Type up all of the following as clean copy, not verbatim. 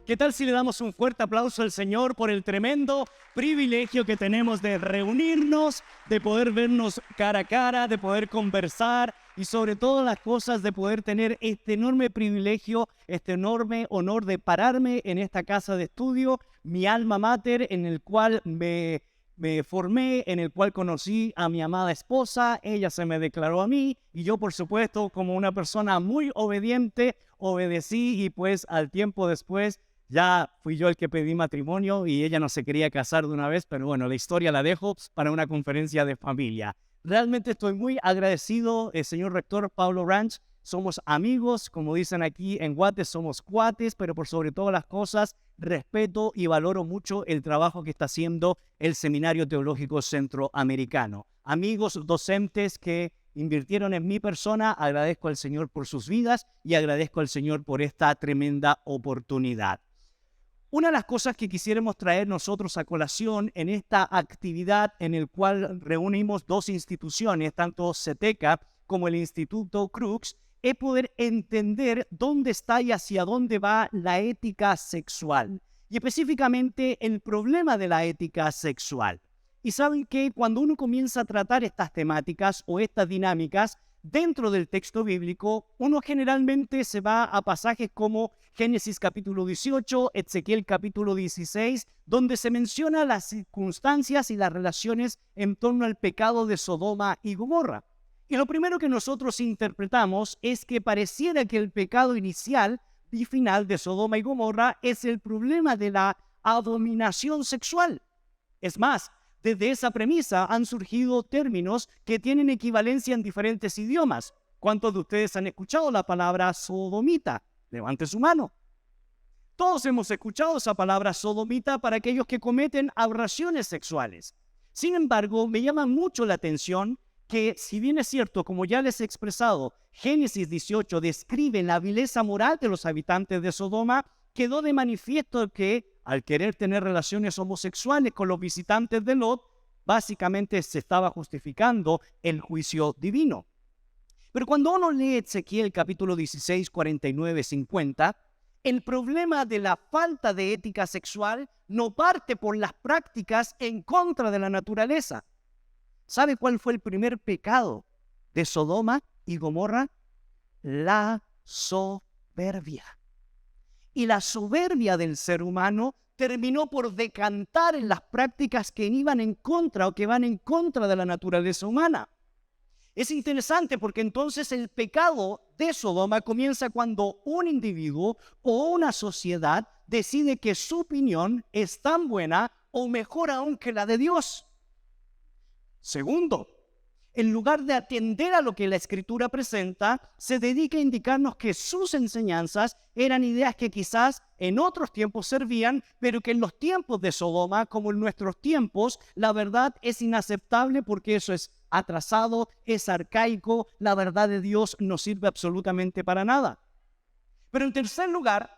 ¿Qué tal si le damos un fuerte aplauso al Señor por el tremendo privilegio que tenemos de reunirnos, de poder vernos cara a cara, de poder conversar y sobre todas las cosas de poder tener este enorme privilegio, este enorme honor de pararme en esta casa de estudio, mi alma mater, en el cual me formé, en el cual conocí a mi amada esposa, ella se me declaró a mí y yo, por supuesto, como una persona muy obediente, obedecí y pues al tiempo después ya fui yo el que pedí matrimonio y ella no se quería casar de una vez, pero bueno, la historia la dejo para una conferencia de familia. Realmente estoy muy agradecido, señor rector Pablo Ranch. Somos amigos, como dicen aquí en Guates, somos cuates, pero por sobre todas las cosas, respeto y valoro mucho el trabajo que está haciendo el Seminario Teológico Centroamericano. Amigos docentes que invirtieron en mi persona, agradezco al Señor por sus vidas y agradezco al Señor por esta tremenda oportunidad. Una de las cosas que quisiéramos traer nosotros a colación en esta actividad en el cual reunimos dos instituciones, tanto CETECA como el Instituto Crux, es poder entender dónde está y hacia dónde va la ética sexual, y específicamente el problema de la ética sexual. Y saben que cuando uno comienza a tratar estas temáticas o estas dinámicas dentro del texto bíblico, uno generalmente se va a pasajes como Génesis capítulo 18, Ezequiel capítulo 16, donde se menciona las circunstancias y las relaciones en torno al pecado de Sodoma y Gomorra. Y lo primero que nosotros interpretamos es que pareciera que el pecado inicial y final de Sodoma y Gomorra es el problema de la abominación sexual. Es más, desde esa premisa han surgido términos que tienen equivalencia en diferentes idiomas. ¿Cuántos de ustedes han escuchado la palabra sodomita? Levante su mano. Todos hemos escuchado esa palabra sodomita para aquellos que cometen aberraciones sexuales. Sin embargo, me llama mucho la atención que, si bien es cierto, como ya les he expresado, Génesis 18 describe la vileza moral de los habitantes de Sodoma, quedó de manifiesto que, al querer tener relaciones homosexuales con los visitantes de Lot, básicamente se estaba justificando el juicio divino. Pero cuando uno lee Ezequiel capítulo 16, 49, 50, el problema de la falta de ética sexual no parte por las prácticas en contra de la naturaleza. ¿Sabe cuál fue el primer pecado de Sodoma y Gomorra? La soberbia. Y la soberbia del ser humano terminó por decantar en las prácticas que iban en contra o que van en contra de la naturaleza humana. Es interesante porque entonces el pecado de Sodoma comienza cuando un individuo o una sociedad decide que su opinión es tan buena o mejor aún que la de Dios. Segundo, en lugar de atender a lo que la Escritura presenta, se dedica a indicarnos que sus enseñanzas eran ideas que quizás en otros tiempos servían, pero que en los tiempos de Sodoma, como en nuestros tiempos, la verdad es inaceptable porque eso es atrasado, es arcaico, la verdad de Dios no sirve absolutamente para nada. Pero en tercer lugar,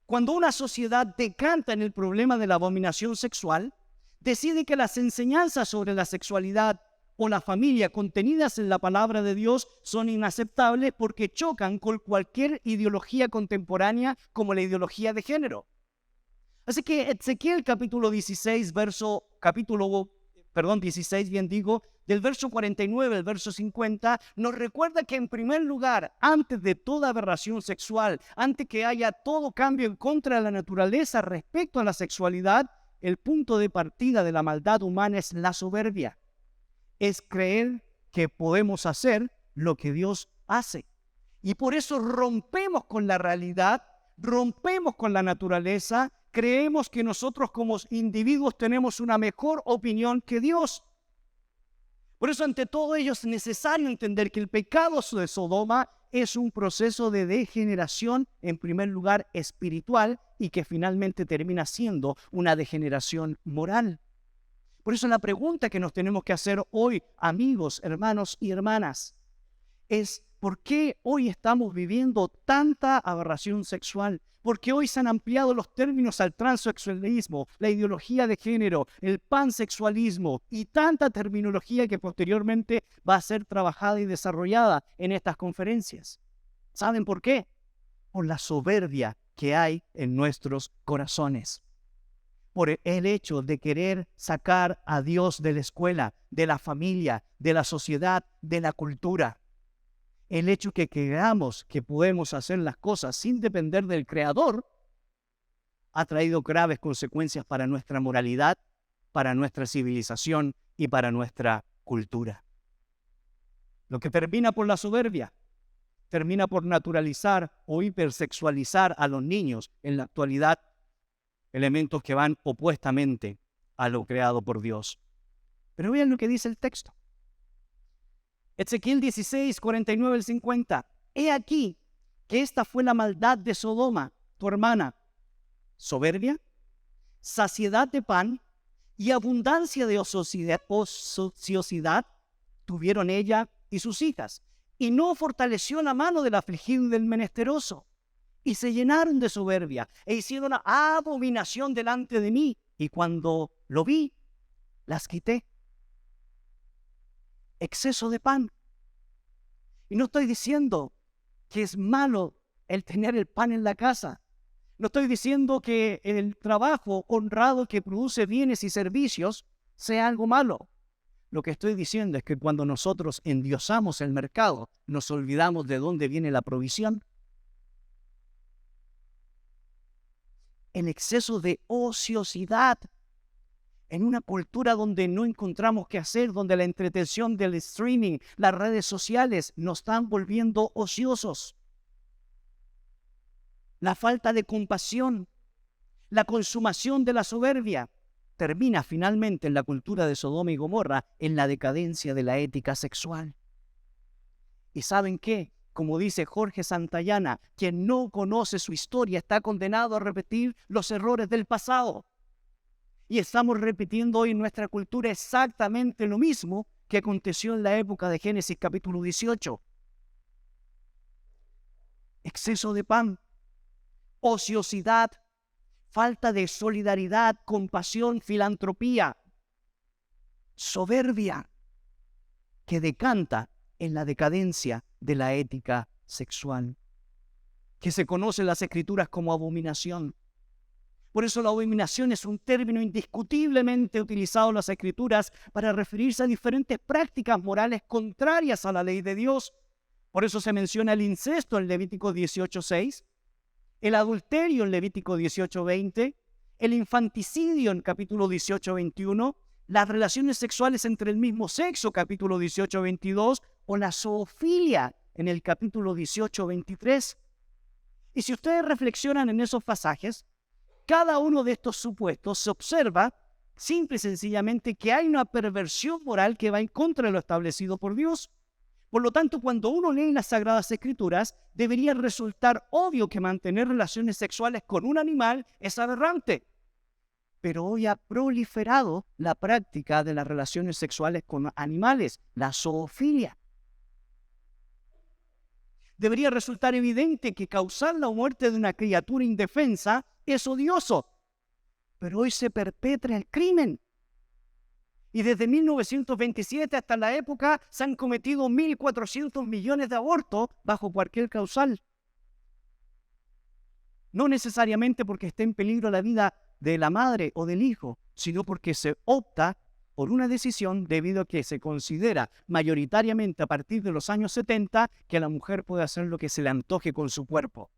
cuando una sociedad decanta en el problema de la abominación sexual, decide que las enseñanzas sobre la sexualidad o la familia contenidas en la palabra de Dios son inaceptables porque chocan con cualquier ideología contemporánea como la ideología de género. Así que Ezequiel capítulo 16, del verso 49 al verso 50, nos recuerda que en primer lugar, antes de toda aberración sexual, antes que haya todo cambio en contra de la naturaleza respecto a la sexualidad, el punto de partida de la maldad humana es la soberbia. Es creer que podemos hacer lo que Dios hace. Y por eso rompemos con la realidad, rompemos con la naturaleza, creemos que nosotros como individuos tenemos una mejor opinión que Dios. Por eso ante todo ello es necesario entender que el pecado de Sodoma es un proceso de degeneración, en primer lugar espiritual, y que finalmente termina siendo una degeneración moral. Por eso la pregunta que nos tenemos que hacer hoy, amigos, hermanos y hermanas, es ¿por qué hoy estamos viviendo tanta aberración sexual? ¿Por qué hoy se han ampliado los términos al transexualismo, la ideología de género, el pansexualismo y tanta terminología que posteriormente va a ser trabajada y desarrollada en estas conferencias? ¿Saben por qué? por la soberbia que hay en nuestros corazones, por el hecho de querer sacar a Dios de la escuela, de la familia, de la sociedad, de la cultura. El hecho que creamos que podemos hacer las cosas sin depender del Creador ha traído graves consecuencias para nuestra moralidad, para nuestra civilización y para nuestra cultura. Lo que termina por la soberbia, termina por naturalizar o hipersexualizar a los niños en la actualidad, elementos que van opuestamente a lo creado por Dios. Pero vean lo que dice el texto. Ezequiel 16, 49 al 50. He aquí que esta fue la maldad de Sodoma, tu hermana. Soberbia, saciedad de pan y abundancia de ociosidad tuvieron ella y sus hijas, y no fortaleció la mano del afligido y del menesteroso, y se llenaron de soberbia, e hicieron abominación delante de mí, y cuando lo vi, las quité. Exceso de pan. Y no estoy diciendo que es malo el tener el pan en la casa. No estoy diciendo que el trabajo honrado que produce bienes y servicios sea algo malo. Lo que estoy diciendo es que cuando nosotros endiosamos el mercado, nos olvidamos de dónde viene la provisión. El exceso de ociosidad en una cultura donde no encontramos qué hacer, donde la entretención del streaming, las redes sociales nos están volviendo ociosos. La falta de compasión, la consumación de la soberbia, termina finalmente en la cultura de Sodoma y Gomorra en la decadencia de la ética sexual. ¿Y saben qué? Como dice Jorge Santayana, quien no conoce su historia está condenado a repetir los errores del pasado. Y estamos repitiendo hoy en nuestra cultura exactamente lo mismo que aconteció en la época de Génesis capítulo 18. Exceso de pan, ociosidad, falta de solidaridad, compasión, filantropía, soberbia, que decanta en la decadencia de la ética sexual, que se conoce en las Escrituras como abominación. Por eso la abominación es un término indiscutiblemente utilizado en las Escrituras para referirse a diferentes prácticas morales contrarias a la ley de Dios. Por eso se menciona el incesto en Levítico 18:6, el adulterio en Levítico 18:20, el infanticidio en capítulo 18:21, las relaciones sexuales entre el mismo sexo, capítulo 18:22, o la zoofilia en el capítulo 18:23. Y si ustedes reflexionan en esos pasajes, cada uno de estos supuestos se observa simple y sencillamente que hay una perversión moral que va en contra de lo establecido por Dios. Por lo tanto, cuando uno lee las Sagradas Escrituras, debería resultar obvio que mantener relaciones sexuales con un animal es aberrante. Pero hoy ha proliferado la práctica de las relaciones sexuales con animales, la zoofilia. Debería resultar evidente que causar la muerte de una criatura indefensa es odioso, pero hoy se perpetra el crimen. Y desde 1927 hasta la época se han cometido 1.400 millones de abortos bajo cualquier causal. No necesariamente porque esté en peligro la vida de la madre o del hijo, sino porque se opta por una decisión debido a que se considera mayoritariamente a partir de los años 70 que la mujer puede hacer lo que se le antoje con su cuerpo.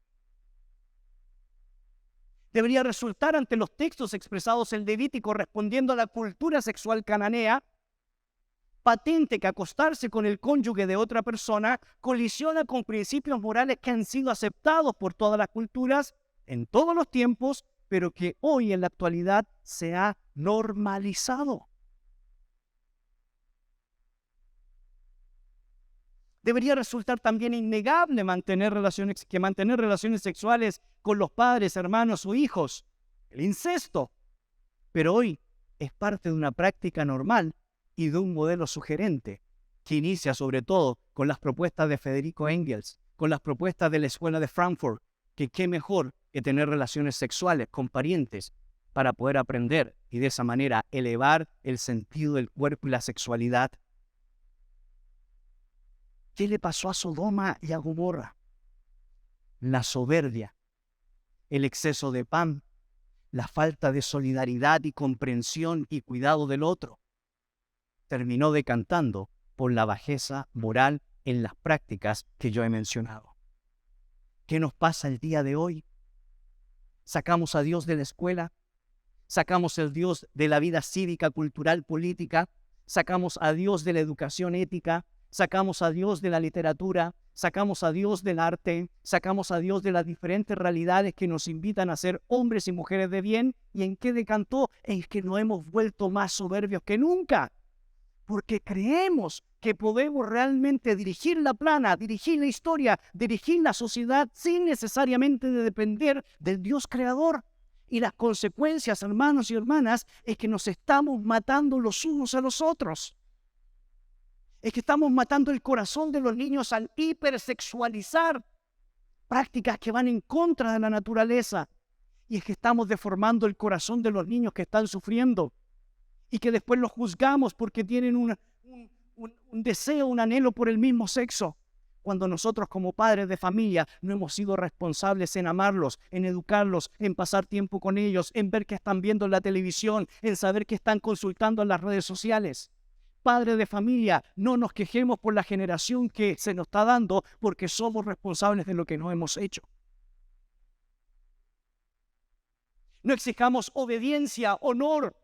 Debería resultar ante los textos expresados en Levítico respondiendo a la cultura sexual cananea patente que acostarse con el cónyuge de otra persona colisiona con principios morales que han sido aceptados por todas las culturas en todos los tiempos, pero que hoy en la actualidad se ha normalizado. Debería resultar también innegable mantener relaciones sexuales con los padres, hermanos o hijos, el incesto. Pero hoy es parte de una práctica normal y de un modelo sugerente que inicia sobre todo con las propuestas de Federico Engels, con las propuestas de la Escuela de Frankfurt, que qué mejor que tener relaciones sexuales con parientes para poder aprender y de esa manera elevar el sentido del cuerpo y la sexualidad. ¿Qué le pasó a Sodoma y a Gomorra? la soberbia, el exceso de pan, la falta de solidaridad y comprensión y cuidado del otro, terminó decantando por la bajeza moral en las prácticas que yo he mencionado. ¿Qué nos pasa el día de hoy? Sacamos a Dios de la escuela, sacamos a Dios de la vida cívica, cultural, política, sacamos a Dios de la educación ética, sacamos a Dios de la literatura, sacamos a Dios del arte, sacamos a Dios de las diferentes realidades que nos invitan a ser hombres y mujeres de bien. ¿Y en qué decantó? En que nos hemos vuelto más soberbios que nunca, porque creemos que podemos realmente dirigir la plana, dirigir la historia, dirigir la sociedad sin necesariamente depender del Dios creador. Y las consecuencias, hermanos y hermanas, es que nos estamos matando los unos a los otros. Es que estamos matando el corazón de los niños al hipersexualizar prácticas que van en contra de la naturaleza. Y es que estamos deformando el corazón de los niños que están sufriendo y que después los juzgamos porque tienen un deseo, un anhelo por el mismo sexo, cuando nosotros como padres de familia no hemos sido responsables en amarlos, en educarlos, en pasar tiempo con ellos, en ver qué están viendo en la televisión, en saber qué están consultando en las redes sociales. Padres de familia, no nos quejemos por la generación que se nos está dando, porque somos responsables de lo que no hemos hecho. No exijamos obediencia, honor,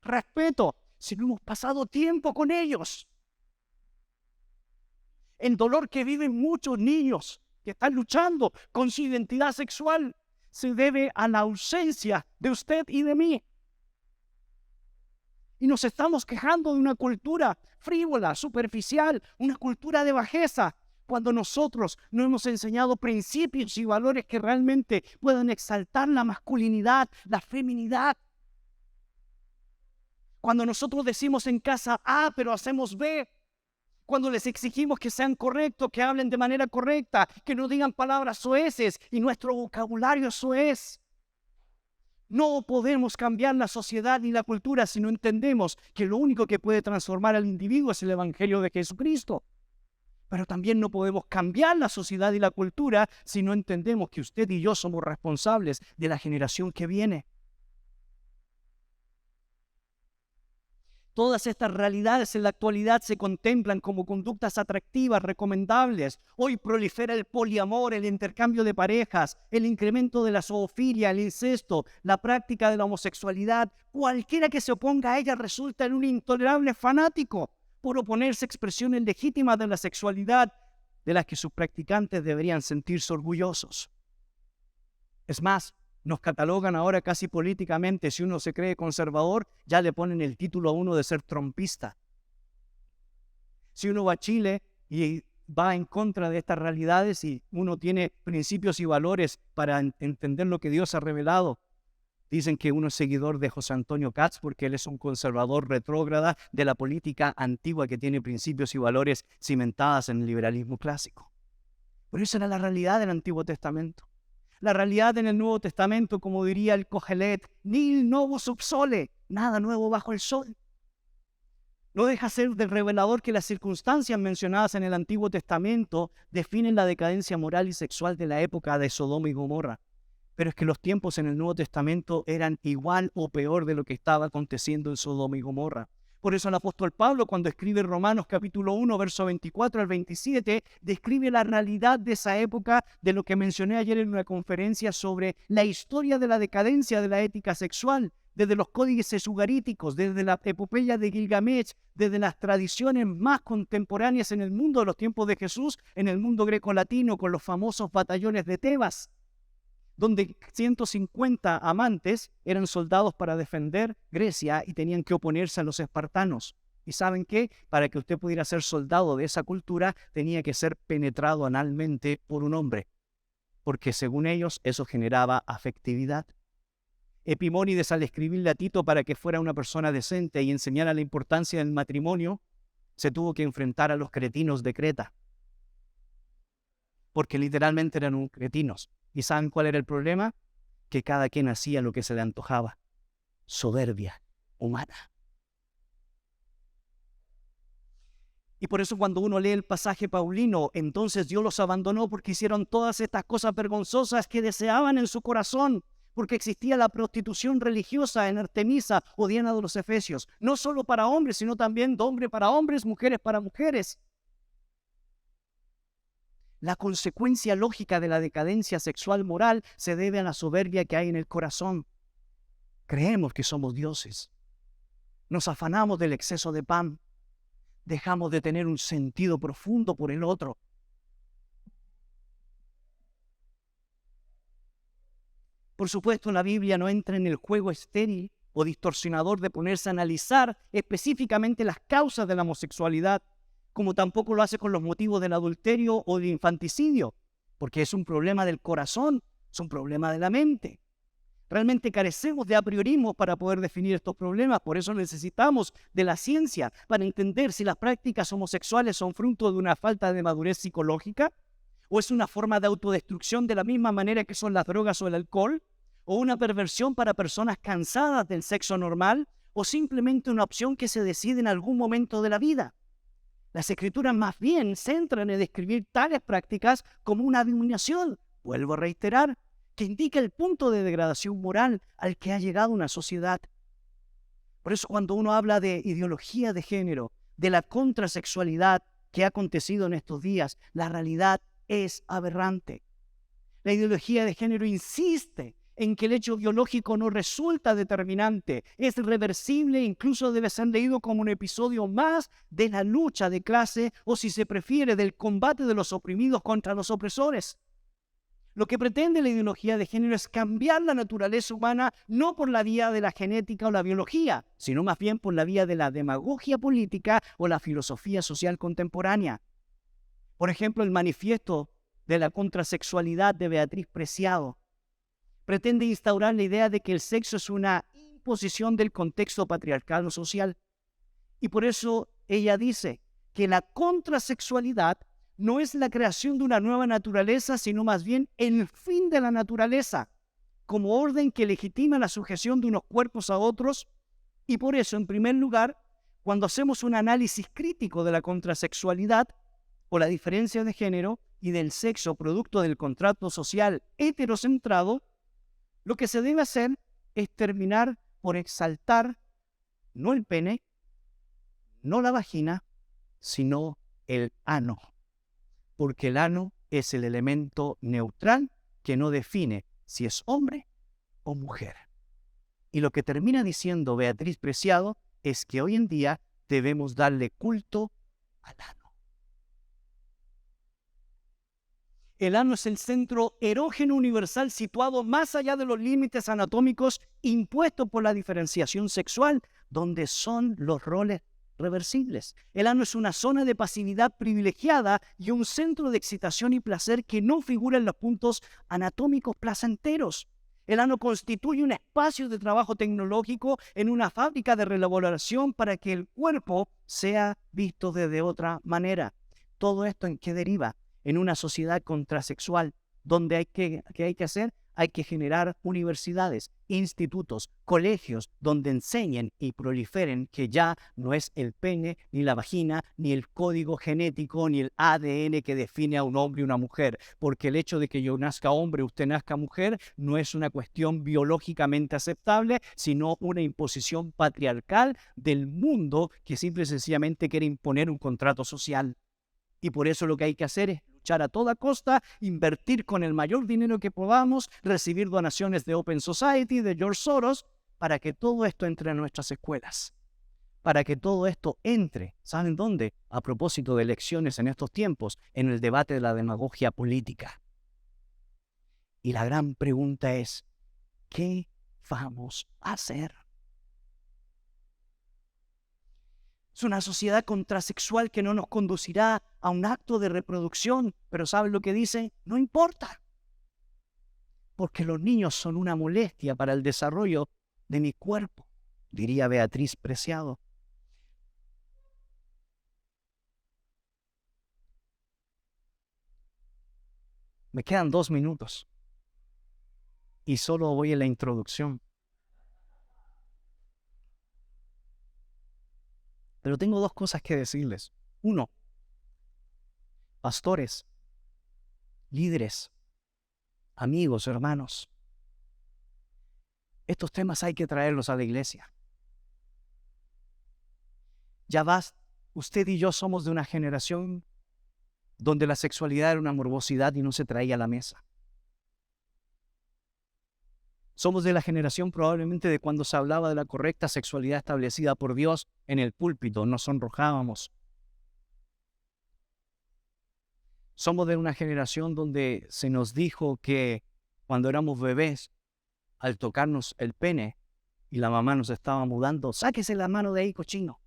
respeto, si no hemos pasado tiempo con ellos. El dolor que viven muchos niños que están luchando con su identidad sexual se debe a la ausencia de usted y de mí. Y nos estamos quejando de una cultura frívola, superficial, una cultura de bajeza, cuando nosotros no hemos enseñado principios y valores que realmente puedan exaltar la masculinidad, la feminidad. Cuando nosotros decimos en casa A, pero hacemos B. Cuando les exigimos que sean correctos, que hablen de manera correcta, que no digan palabras soeces y nuestro vocabulario soez. No podemos cambiar la sociedad ni la cultura si no entendemos que lo único que puede transformar al individuo es el Evangelio de Jesucristo. Pero también no podemos cambiar la sociedad y la cultura si no entendemos que usted y yo somos responsables de la generación que viene. Todas estas realidades en la actualidad se contemplan como conductas atractivas, recomendables. Hoy prolifera el poliamor, el intercambio de parejas, el incremento de la zoofilia, el incesto, la práctica de la homosexualidad. Cualquiera que se oponga a ella resulta en un intolerable fanático por oponerse a expresiones legítimas de la sexualidad de las que sus practicantes deberían sentirse orgullosos. Es más, nos catalogan ahora casi políticamente. Si uno se cree conservador, ya le ponen el título a uno de ser trompista. Si uno va a Chile y va en contra de estas realidades y uno tiene principios y valores para entender lo que Dios ha revelado, dicen que uno es seguidor de José Antonio Kats porque él es un conservador retrógrada de la política antigua que tiene principios y valores cimentadas en el liberalismo clásico. Pero esa era la realidad del Antiguo Testamento. La realidad en el Nuevo Testamento, como diría el Kohelet, nil novo sub sole, nada nuevo bajo el sol. No deja ser de revelador que las circunstancias mencionadas en el Antiguo Testamento definen la decadencia moral y sexual de la época de Sodoma y Gomorra. Pero es que los tiempos en el Nuevo Testamento eran igual o peor de lo que estaba aconteciendo en Sodoma y Gomorra. Por eso el apóstol Pablo, cuando escribe Romanos capítulo 1, verso 24 al 27, describe la realidad de esa época, de lo que mencioné ayer en una conferencia sobre la historia de la decadencia de la ética sexual, desde los códices ugaríticos, desde la epopeya de Gilgamesh, desde las tradiciones más contemporáneas en el mundo de los tiempos de Jesús, en el mundo grecolatino, con los famosos batallones de Tebas, donde 150 amantes eran soldados para defender Grecia y tenían que oponerse a los espartanos. ¿Y saben qué? Para que usted pudiera ser soldado de esa cultura, tenía que ser penetrado analmente por un hombre, porque según ellos eso generaba afectividad. Epimónides, al escribirle a Tito para que fuera una persona decente y enseñara la importancia del matrimonio, se tuvo que enfrentar a los cretinos de Creta, porque literalmente eran cretinos. ¿Y saben cuál era el problema? Que cada quien hacía lo que se le antojaba. Soberbia humana. Y por eso cuando uno lee el pasaje paulino, entonces Dios los abandonó porque hicieron todas estas cosas vergonzosas que deseaban en su corazón, porque existía la prostitución religiosa en Artemisa o Diana de los Efesios, no solo para hombres, sino también de hombre para hombres, mujeres para mujeres. La consecuencia lógica de la decadencia sexual moral se debe a la soberbia que hay en el corazón. Creemos que somos dioses. Nos afanamos del exceso de pan. Dejamos de tener un sentido profundo por el otro. Por supuesto, la Biblia no entra en el juego estéril o distorsionador de ponerse a analizar específicamente las causas de la homosexualidad, como tampoco lo hace con los motivos del adulterio o del infanticidio, porque es un problema del corazón, es un problema de la mente. Realmente carecemos de apriorismo para poder definir estos problemas, por eso necesitamos de la ciencia para entender si las prácticas homosexuales son fruto de una falta de madurez psicológica, o es una forma de autodestrucción de la misma manera que son las drogas o el alcohol, o una perversión para personas cansadas del sexo normal, o simplemente una opción que se decide en algún momento de la vida. Las escrituras más bien se centran en describir tales prácticas como una abominación, vuelvo a reiterar, que indica el punto de degradación moral al que ha llegado una sociedad. Por eso cuando uno habla de ideología de género, de la contrasexualidad que ha acontecido en estos días, la realidad es aberrante. La ideología de género insiste en que el hecho biológico no resulta determinante, es reversible e incluso debe ser leído como un episodio más de la lucha de clase o, si se prefiere, del combate de los oprimidos contra los opresores. Lo que pretende la ideología de género es cambiar la naturaleza humana no por la vía de la genética o la biología, sino más bien por la vía de la demagogia política o la filosofía social contemporánea. Por ejemplo, el manifiesto de la contrasexualidad de Beatriz Preciado pretende instaurar la idea de que el sexo es una imposición del contexto patriarcal o social. Y por eso ella dice que la contrasexualidad no es la creación de una nueva naturaleza, sino más bien el fin de la naturaleza, como orden que legitima la sujeción de unos cuerpos a otros. Y por eso, en primer lugar, cuando hacemos un análisis crítico de la contrasexualidad o la diferencia de género y del sexo producto del contrato social heterocentrado, lo que se debe hacer es terminar por exaltar no el pene, no la vagina, sino el ano. Porque el ano es el elemento neutral que no define si es hombre o mujer. Y lo que termina diciendo Beatriz Preciado es que hoy en día debemos darle culto al ano. El ano es el centro erógeno universal situado más allá de los límites anatómicos impuestos por la diferenciación sexual, donde son los roles reversibles. El ano es una zona de pasividad privilegiada y un centro de excitación y placer que no figura en los puntos anatómicos placenteros. El ano constituye un espacio de trabajo tecnológico en una fábrica de reelaboración para que el cuerpo sea visto de otra manera. ¿Todo esto en qué deriva? En una sociedad contrasexual, donde ¿qué hay que hacer? Hay que generar universidades, institutos, colegios, donde enseñen y proliferen que ya no es el pene, ni la vagina, ni el código genético, ni el ADN que define a un hombre y una mujer. Porque el hecho de que yo nazca hombre, usted nazca mujer, no es una cuestión biológicamente aceptable, sino una imposición patriarcal del mundo que simple y sencillamente quiere imponer un contrato social. Y por eso lo que hay que hacer es luchar a toda costa, invertir con el mayor dinero que podamos, recibir donaciones de Open Society, de George Soros, para que todo esto entre a nuestras escuelas. Para que todo esto entre, ¿saben dónde? A propósito de elecciones en estos tiempos, en el debate de la demagogia política. Y la gran pregunta es, ¿qué vamos a hacer? Es una sociedad contrasexual que no nos conducirá a un acto de reproducción, pero ¿saben lo que dice? No importa, porque los niños son una molestia para el desarrollo de mi cuerpo, diría Beatriz Preciado. Me quedan 2 minutos y solo voy en la introducción. Pero tengo 2 cosas que decirles. Uno, pastores, líderes, amigos, hermanos. Estos temas hay que traerlos a la iglesia. Ya basta, usted y yo somos de una generación donde la sexualidad era una morbosidad y no se traía a la mesa. Somos de la generación probablemente de cuando se hablaba de la correcta sexualidad establecida por Dios en el púlpito, nos sonrojábamos. Somos de una generación donde se nos dijo que cuando éramos bebés, al tocarnos el pene y la mamá nos estaba mudando, sáquese la mano de ahí, cochino.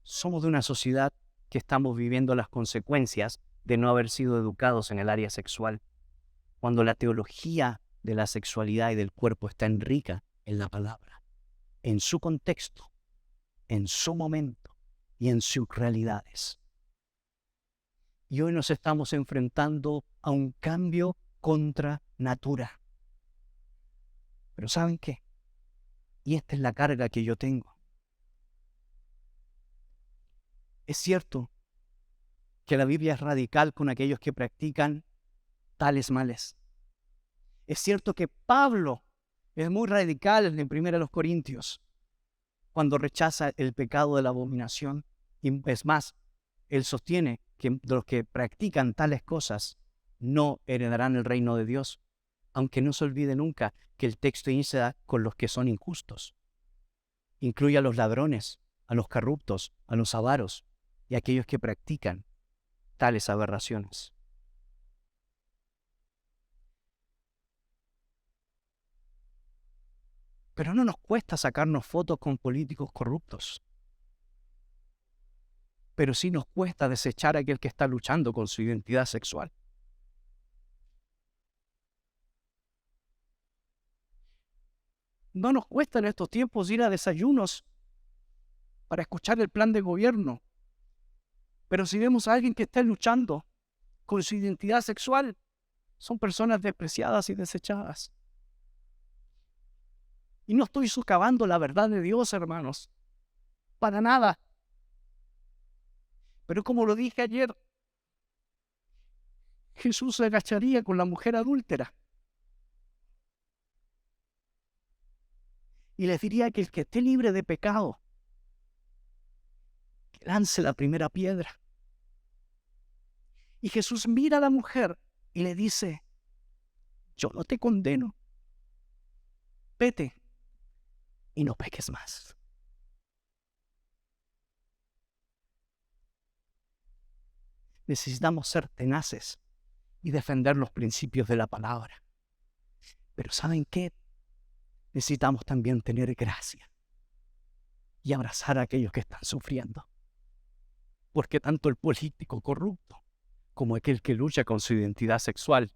Somos de una sociedad que estamos viviendo las consecuencias de no haber sido educados en el área sexual, cuando la teología de la sexualidad y del cuerpo está en rica en la palabra, en su contexto, en su momento y en sus realidades. Y hoy nos estamos enfrentando a un cambio contra natura. Pero ¿saben qué? Y esta es la carga que yo tengo. Es cierto que la Biblia es radical con aquellos que practican tales males. Es cierto que Pablo es muy radical en 1 Corintios cuando rechaza el pecado de la abominación. Y es más, él sostiene que los que practican tales cosas no heredarán el reino de Dios, aunque no se olvide nunca que el texto inicia con los que son injustos. Incluye a los ladrones, a los corruptos, a los avaros y a aquellos que practican tales aberraciones. Pero no nos cuesta sacarnos fotos con políticos corruptos. Pero sí nos cuesta desechar a aquel que está luchando con su identidad sexual. No nos cuesta en estos tiempos ir a desayunos para escuchar el plan de gobierno. Pero si vemos a alguien que está luchando con su identidad sexual, son personas despreciadas y desechadas. Y no estoy socavando la verdad de Dios, hermanos. Para nada. Pero como lo dije ayer, Jesús se agacharía con la mujer adúltera y les diría que el que esté libre de pecado, que lance la primera piedra. Y Jesús mira a la mujer y le dice: yo no te condeno. Vete y no peques más. Necesitamos ser tenaces y defender los principios de la palabra. Pero ¿saben qué? Necesitamos también tener gracia y abrazar a aquellos que están sufriendo. Porque tanto el político corrupto como aquel que lucha con su identidad sexual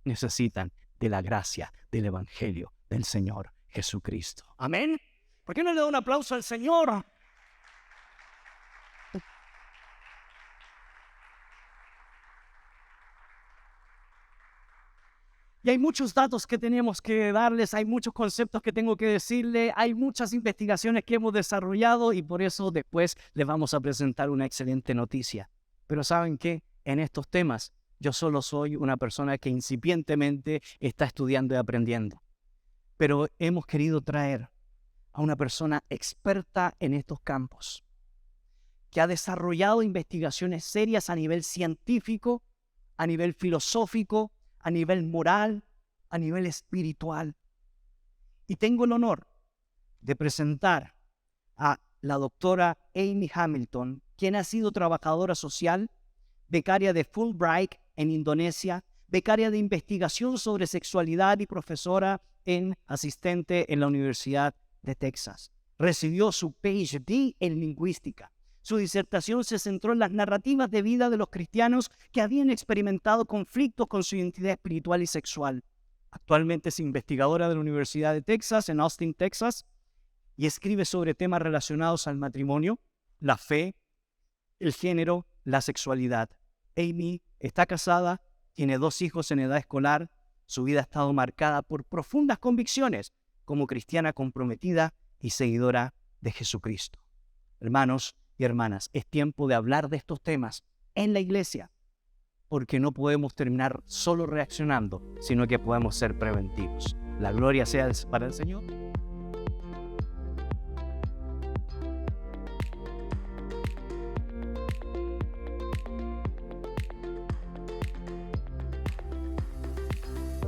necesitan de la gracia del Evangelio del Señor Jesucristo. Amén. ¿Por qué no le da un aplauso al Señor? Y hay muchos datos que tenemos que darles, hay muchos conceptos que tengo que decirle, hay muchas investigaciones que hemos desarrollado y por eso después les vamos a presentar una excelente noticia. Pero ¿saben qué? En estos temas yo solo soy una persona que incipientemente está estudiando y aprendiendo. Pero hemos querido traer a una persona experta en estos campos, que ha desarrollado investigaciones serias a nivel científico, a nivel filosófico, a nivel moral, a nivel espiritual. Y tengo el honor de presentar a la doctora Amy Hamilton, quien ha sido trabajadora social, becaria de Fulbright en Indonesia, becaria de investigación sobre sexualidad y profesora asistente en la Universidad de Texas. Recibió su PhD en lingüística. Su disertación se centró en las narrativas de vida de los cristianos que habían experimentado conflictos con su identidad espiritual y sexual. Actualmente es investigadora de la Universidad de Texas, en Austin, Texas, y escribe sobre temas relacionados al matrimonio, la fe, el género, la sexualidad. Amy está casada, tiene 2 hijos en edad escolar, su vida ha estado marcada por profundas convicciones como cristiana comprometida y seguidora de Jesucristo. Hermanos, y hermanas, es tiempo de hablar de estos temas en la iglesia, porque no podemos terminar solo reaccionando, sino que podemos ser preventivos. La gloria sea para el Señor.